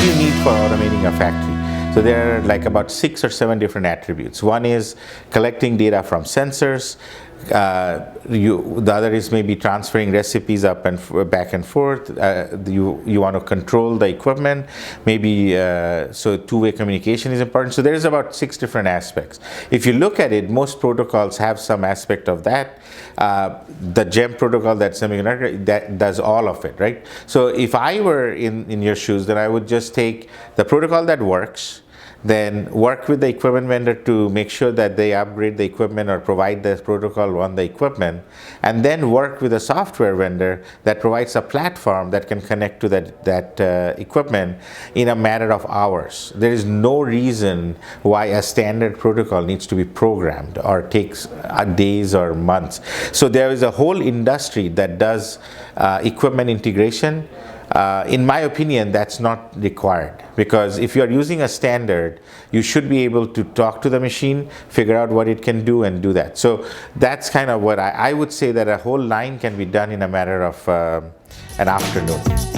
you need for automating a factory? So there are like about 6 or 7 different attributes. One is collecting data from sensors. The other is maybe transferring recipes up and back and forth. You want to control the equipment. Maybe so two-way communication is important. So there is about 6 different aspects. If you look at it, most protocols have some aspect of that. The GEM protocol, that semiconductor, that does all of it, right? So if I were in your shoes, then I would just take the protocol that works, then work with the equipment vendor to make sure that they upgrade the equipment or provide the protocol on the equipment, and then work with a software vendor that provides a platform that can connect to that equipment in a matter of hours. There is no reason why a standard protocol needs to be programmed or takes days or months. So there is a whole industry that does equipment integration. In my opinion, that's not required, because if you're using a standard, you should be able to talk to the machine, figure out what it can do, and do that. So that's kind of what I would say, that a whole line can be done in a matter of an afternoon.